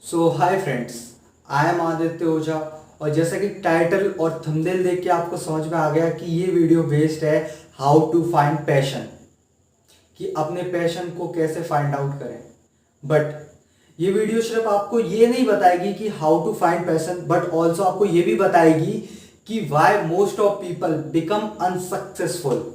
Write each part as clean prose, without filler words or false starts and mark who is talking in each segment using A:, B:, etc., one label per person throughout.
A: So hi friends, I am Aditya Ojha. और जैसा कि टाइटल और थंबनेल देख के आपको समझ में आ गया कि ये वीडियो बेस्ड है हाउ टू फाइंड पैशन, कि अपने पैशन को कैसे फाइंड आउट करें। बट ये वीडियो सिर्फ आपको ये नहीं बताएगी कि how to find passion, but also आपको ये भी बताएगी कि why most of people become unsuccessful.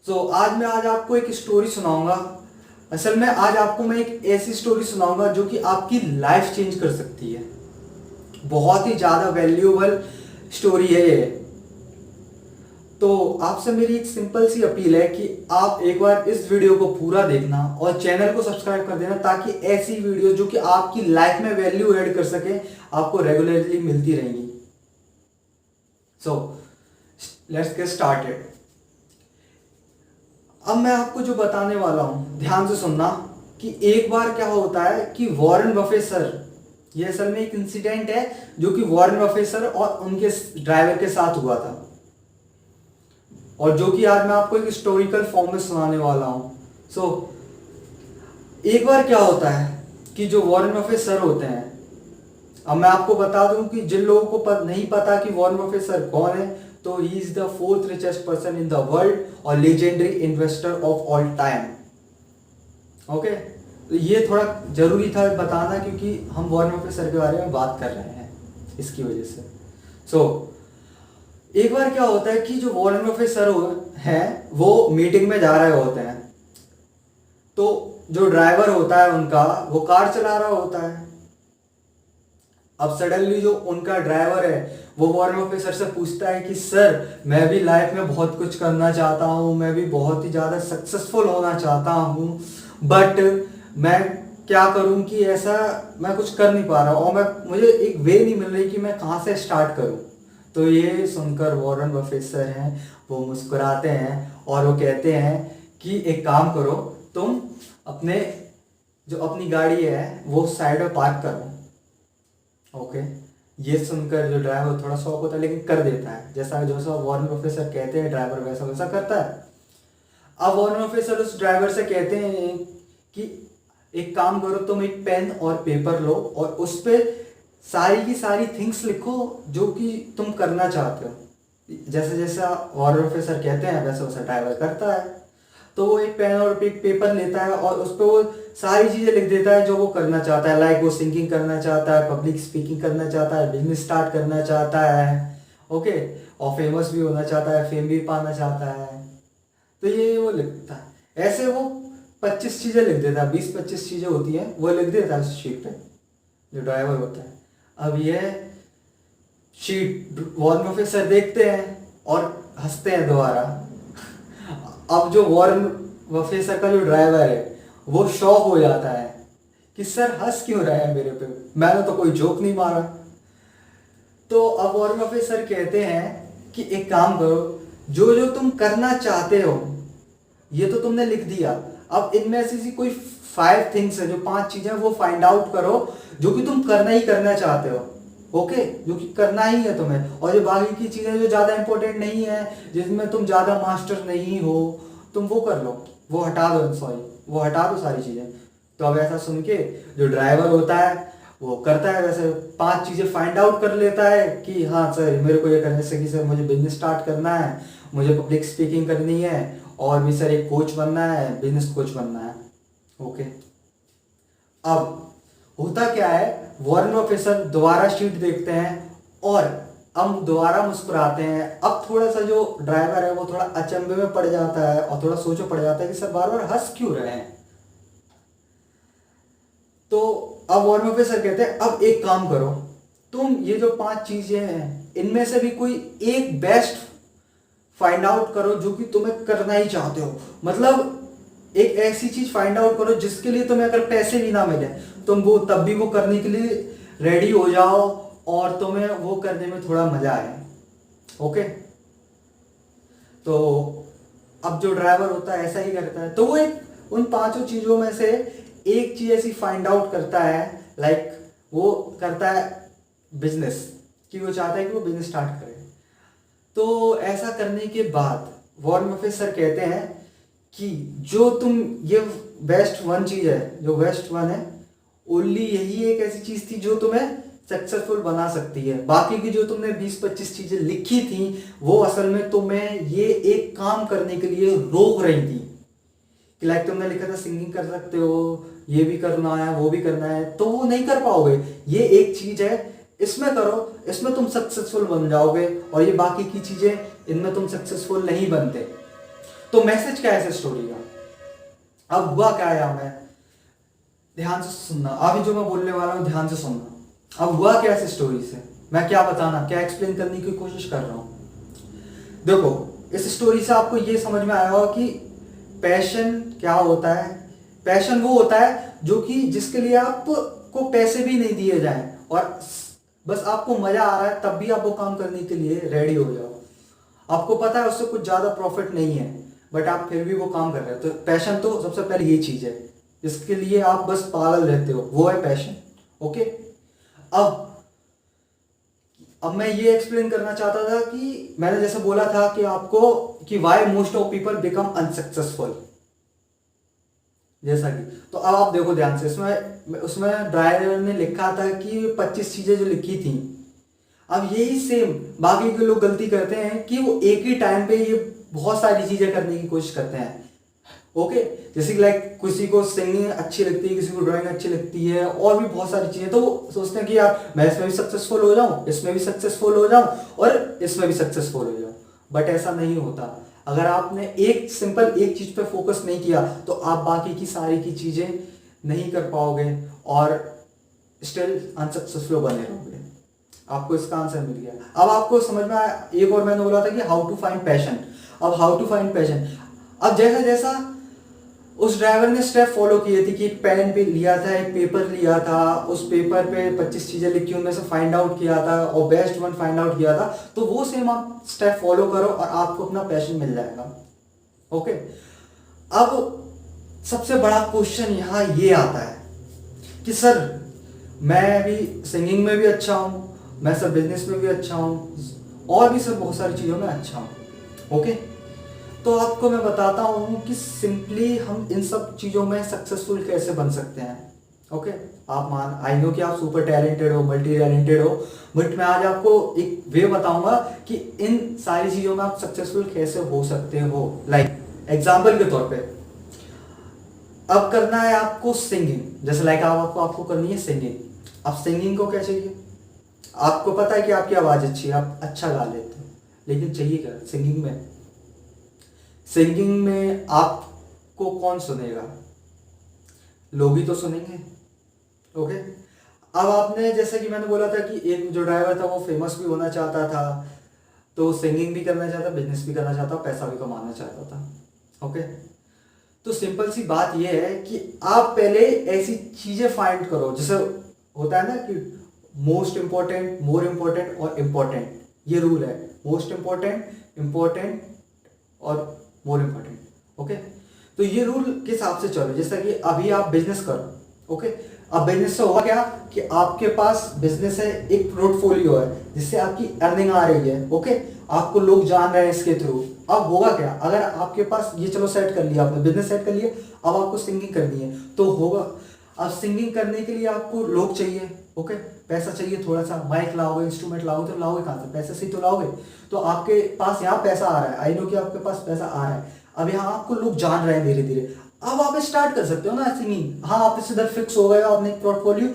A: आज आपको एक स्टोरी सुनाऊंगा। असल में आज आपको मैं एक ऐसी स्टोरी सुनाऊंगा जो कि आपकी लाइफ चेंज कर सकती है। बहुत ही ज्यादा वैल्यूएबल स्टोरी है ये। तो आपसे मेरी एक सिंपल सी अपील है कि आप एक बार इस वीडियो को पूरा देखना और चैनल को सब्सक्राइब कर देना, ताकि ऐसी वीडियो जो कि आपकी लाइफ में वैल्यू ऐड कर सके आपको रेगुलरली मिलती रहेंगी। So let's get started. अब मैं आपको जो बताने वाला हूं ध्यान से सुनना कि एक बार क्या होता है कि वॉरेन बफेट सर, ये असल में एक इंसिडेंट है जो कि वॉरेन बफेट सर और उनके ड्राइवर के साथ हुआ था, और जो कि आज मैं आपको एक हिस्टोरिकल फॉर्म में सुनाने वाला हूं। एक बार क्या होता है कि जो वॉरेन बफेट सर होते हैं, अब मैं आपको बता दूं कि जिन लोगों को नहीं पता कि वॉरेन बफेट सर कौन है, तो he is the fourth richest person in the world और legendary investor of all time. Okay, तो ये थोड़ा जरूरी था बताना, क्योंकि हम वॉरेन बफेट सर के बारे में बात कर रहे हैं इसकी वजह से। एक बार क्या होता है कि जो वॉरेन बफेट सर हैं वो मीटिंग में जा रहे होते हैं। तो जो ड्राइवर होता है उनका, वो कार चला रहा होता है। अब सडनली जो उनका ड्राइवर है वो वॉरेन बफेट सर से पूछता है कि सर, मैं भी लाइफ में बहुत कुछ करना चाहता हूँ, मैं भी बहुत ही ज़्यादा सक्सेसफुल होना चाहता हूँ, बट मैं क्या करूँ कि ऐसा मैं कुछ कर नहीं पा रहा और मुझे एक वे नहीं मिल रही कि मैं कहाँ से स्टार्ट करूँ। तो ये सुनकर वॉरेन बफेट सर हैं वो मुस्कुराते हैं और वो कहते हैं कि एक काम करो, तुम अपनी गाड़ी है वो साइड में पार्क करो। ओके, ये सुनकर जो ड्राइवर थोड़ा शॉक होता है, लेकिन कर देता है जैसा वॉरेन बफेट सर कहते हैं, ड्राइवर वैसा वैसा करता है। अब वॉरेन बफेट सर उस ड्राइवर से कहते हैं कि एक काम करो, तुम एक पेन और पेपर लो और उस पे सारी की सारी थिंग्स लिखो जो कि तुम करना चाहते हो। जैसे जैसा वॉरेन बफेट सर कहते हैं वैसा वैसा ड्राइवर करता है। तो वो एक पेन और एक पेपर लेता है और उस पर वो सारी चीजें लिख देता है जो वो करना चाहता है। लाइक वो सिंगिंग करना चाहता है, पब्लिक स्पीकिंग करना चाहता है, बिजनेस स्टार्ट करना चाहता है, ओके, और फेमस भी होना चाहता है, फेम भी पाना चाहता है। तो ये वो लिखता है। ऐसे वो 25 चीजें लिख देता है, 20-25 चीजें होती हैं वो लिख देता है उस शीट पे, जो ड्राइवर होता है। अब ये शीट वॉरेन बफेट सर देखते हैं और हंसते हैं दोबारा। अब जो वॉरेन बफेट सर का जो ड्राइवर है वो शॉक हो जाता है कि सर हंस क्यों रहे हैं मेरे पे, मैंने तो कोई जोक नहीं मारा। तो अब वॉरेन बफेट सर कहते हैं कि एक काम करो, जो जो तुम करना चाहते हो ये तो तुमने लिख दिया, अब इनमें से कोई 5 थिंग्स है, जो 5 चीजें वो फाइंड आउट करो जो कि तुम करना ही करना चाहते हो। ओके, जो कि करना ही है तुम्हें, और जो बाकी की चीजें जो ज्यादा इंपॉर्टेंट नहीं है, जिसमें तुम ज्यादा मास्टर नहीं हो, तुम वो कर लो, वो हटा दो सारी चीजें। तो अब ऐसा सुन के जो ड्राइवर होता है वो करता है वैसे 5 चीजें फाइंड आउट कर लेता है कि हाँ सर, मेरे को ये करने से कि सर मुझे बिजनेस स्टार्ट करना है, मुझे पब्लिक स्पीकिंग करनी है, और भी सर एक कोच बनना है, बिजनेस कोच बनना है। ओके, अब होता क्या है, वॉरेन बफेट सर दोबारा शीट देखते हैं और अब दोबारा मुस्कुराते हैं। अब थोड़ा सा जो ड्राइवर है वो थोड़ा अचंभे में पड़ जाता है और थोड़ा सोचो पड़ जाता है कि सर बार बार हंस क्यों रहे हैं। तो अब वॉरेन बफेट सर कहते हैं अब एक काम करो, तुम ये जो 5 चीजें हैं इनमें से भी कोई एक बेस्ट फाइंड आउट करो जो कि तुम्हें करना ही चाहते हो। मतलब एक ऐसी चीज फाइंड आउट करो जिसके लिए तुम्हें अगर पैसे भी ना मिले, तुम वो तब भी वो करने के लिए रेडी हो जाओ और तुम्हें वो करने में थोड़ा मजा आए। ओके, तो अब जो ड्राइवर होता है ऐसा ही करता है। तो वो एक उन 5 चीजों में से एक चीज ऐसी फाइंड आउट करता है, लाइक वो करता है बिजनेस, कि वो चाहता है कि वो बिजनेस स्टार्ट करे। तो ऐसा करने के बाद वॉरेन बफेट सर कहते हैं कि जो तुम ये बेस्ट वन चीज़ है, जो बेस्ट वन है, ओनली यही एक ऐसी चीज़ थी जो तुम्हें सक्सेसफुल बना सकती है। बाकी की जो तुमने 20-25 चीज़ें लिखी थी वो असल में तुम्हें ये एक काम करने के लिए रोक रही थी कि लाइक तुमने लिखा था सिंगिंग कर सकते हो, ये भी करना है, वो भी करना है, तो वो नहीं कर पाओगे। ये एक चीज़ है, इसमें करो, इसमें तुम सक्सेसफुल बन जाओगे, और ये बाकी की चीज़ें, इनमें तुम सक्सेसफुल नहीं बनते। तो मैसेज क्या है इस स्टोरी का? अब हुआ क्या है, मैं ध्यान से सुनना, अभी जो मैं बोलने वाला हूँ ध्यान से सुनना। अब हुआ क्या इस स्टोरी से, मैं क्या बताना, क्या एक्सप्लेन करने की कोशिश कर रहा हूँ। देखो, इस स्टोरी से आपको ये समझ में आया होगा कि पैशन क्या होता है। पैशन वो होता है जो कि जिसके लिए आपको पैसे भी नहीं दिए जाएं और बस आपको मजा आ रहा है, तब भी आप वो काम करने के लिए रेडी हो जाओ। आपको पता है उससे कुछ ज्यादा प्रॉफिट नहीं है, बट आप फिर भी वो काम कर रहे हो। तो पैशन तो सबसे पहले ये चीज है जिसके लिए आप बस पागल रहते हो, वो है पैशन। ओके, अब मैं ये एक्सप्लेन करना चाहता था कि मैंने जैसे बोला था कि आपको कि why most of people become unsuccessful, जैसा कि, तो अब आप देखो ध्यान से, उसमें ड्राइवर ने लिखा था कि 25 चीजें जो लिखी थी। अब यही सेम बाकी के लोग गलती करते हैं कि वो एक ही टाइम पे ये बहुत सारी चीजें करने की कोशिश करते हैं। ओके, जैसे कि लाइक किसी को सिंगिंग अच्छी लगती है, किसी को ड्राइंग अच्छी लगती है, और भी बहुत सारी चीजें, तो वो सोचते हैं कि यार मैं इसमें भी सक्सेसफुल हो जाऊं, इसमें भी सक्सेसफुल हो जाऊं, और इसमें भी सक्सेसफुल हो जाऊं। बट ऐसा नहीं होता। अगर आपने एक सिंपल एक चीज पे फोकस नहीं किया तो आप बाकी की सारी की चीजें नहीं कर पाओगे और स्टिल अनसक्सेसफुल बने रहोगे। आपको इसका आंसर मिल गया। अब आपको समझ में आया। एक और मैंने बोला था कि हाउ टू फाइंड पैशन। अब हाउ टू फाइंड पैशन, अब जैसा जैसा उस ड्राइवर ने स्टेप फॉलो किए थे कि एक पेन पे लिया था, एक पेपर लिया था, उस पेपर पे 25 चीजें लिखी, उनमें से फाइंड आउट किया था और बेस्ट वन फाइंड आउट किया था, तो वो सेम आप स्टेप फॉलो करो और आपको अपना पैशन मिल जाएगा। ओके, अब सबसे बड़ा क्वेश्चन यहाँ ये आता है कि सर मैं भी सिंगिंग में भी अच्छा हूँ, मैं सर बिजनेस में भी अच्छा हूँ, और भी सर बहुत सारी चीज़ों में अच्छा हूँ। ओके, तो आपको मैं बताता हूँ कि सिंपली हम इन सब चीज़ों में सक्सेसफुल कैसे बन सकते हैं। ओके, आप मान आई नो कि आप सुपर टैलेंटेड हो, मल्टी टैलेंटेड हो, बट मैं आज आपको एक वे बताऊंगा कि इन सारी चीज़ों में आप सक्सेसफुल कैसे हो सकते हो। लाइक एग्जाम्पल के तौर पे, अब करना है आपको सिंगिंग, जैसे लाइक आपको करनी है सिंगिंग। अब सिंगिंग को क्या चाहिए? आपको पता है कि आपकी आवाज़ अच्छी है, आप अच्छा गा लेते हो, लेकिन चाहिए क्या सिंगिंग में? सिंगिंग में आपको कौन सुनेगा? लोग ही तो सुनेंगे। ओके, अब आपने जैसे कि मैंने बोला था कि एक जो ड्राइवर था वो फेमस भी होना चाहता था, तो सिंगिंग भी करना चाहता, बिजनेस भी करना चाहता, पैसा भी कमाना चाहता था। ओके, तो सिंपल सी बात ये है कि आप पहले ऐसी चीजें फाइंड करो, जैसे होता है ना कि मोस्ट इंपॉर्टेंट, मोर इंपॉर्टेंट और इंपॉर्टेंट, ये रूल है। मोस्ट इंपॉर्टेंट, इंपॉर्टेंट और मोर इंपॉर्टेंट। ओके, तो ये रूल के हिसाब से चलो। जैसा कि अभी आप बिजनेस करो। ओके, अब बिजनेस से होगा क्या कि आपके पास बिजनेस है, एक पोर्टफोलियो है जिससे आपकी अर्निंग आ रही है। ओके, आपको लोग जान रहे हैं इसके थ्रू। अब होगा क्या, अगर आपके पास ये चलो सेट कर लिया आपने, बिजनेस सेट कर लिया, अब आपको सिंगिंग करनी है तो होगा। अब सिंगिंग करने के लिए आपको लोग चाहिए। ओके, पैसा चाहिए, थोड़ा सा माइक लाओगे, इंस्ट्रूमेंट लाओगे, तो लाओगे कहाँ से? पैसे से ही तो लाओगे। तो आपके पास यहाँ पैसा आ रहा है, आई नो कि आपके पास पैसा आ रहा है, अब यहाँ आपको लोग जान रहे हैं धीरे धीरे, अब आप स्टार्ट कर सकते हो ना सिंगिंग। हाँ, आप इधर फिक्स हो गए, आपने एक पोर्टफोलियो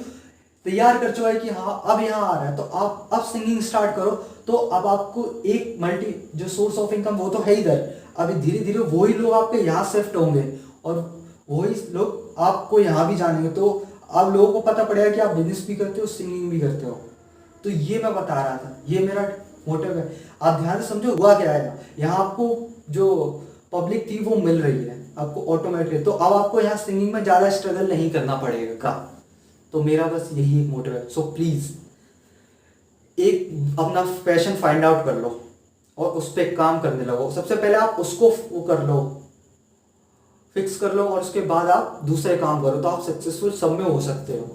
A: तैयार कर चुका है कि हाँ अब यहाँ आ रहा है, तो आप अब सिंगिंग स्टार्ट करो। तो अब आपको एक मल्टी जो सोर्स ऑफ इनकम वो तो है इधर, अभी धीरे धीरे वही लोग आपके यहाँ शिफ्ट होंगे और वही लोग आपको यहाँ भी जानेंगे। तो अब लोगों को पता पड़ेगा कि आप बिजनेस भी करते हो, सिंगिंग भी करते हो। तो ये मैं बता रहा था, ये मेरा मोटिव है। आप ध्यान से समझो हुआ क्या है। यहाँ आपको जो पब्लिक थी वो मिल रही है आपको ऑटोमेटिकली, तो अब आपको यहाँ सिंगिंग में ज़्यादा स्ट्रगल नहीं करना पड़ेगा का। तो मेरा बस यही एक मोटिव है। सो प्लीज़ एक अपना पैशन फाइंड आउट कर लो और उस पर काम करने लगो। सबसे पहले आप उसको वो कर लो, फिक्स कर लो, और उसके बाद आप दूसरे काम करो, तो आप सक्सेसफुल सब में हो सकते हो।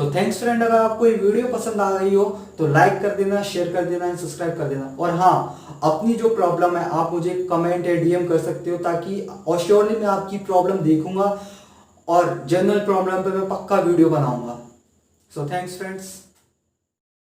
A: सो थैंक्स फ्रेंड, अगर आपको ये वीडियो पसंद आ गई हो तो लाइक कर देना, शेयर कर देना, सब्सक्राइब कर देना। और हाँ, अपनी जो प्रॉब्लम है आप मुझे कमेंट या डीएम कर सकते हो, ताकि श्योरली मैं आपकी प्रॉब्लम देखूंगा और जनरल प्रॉब्लम पे मैं पक्का वीडियो बनाऊंगा। So thanks friends.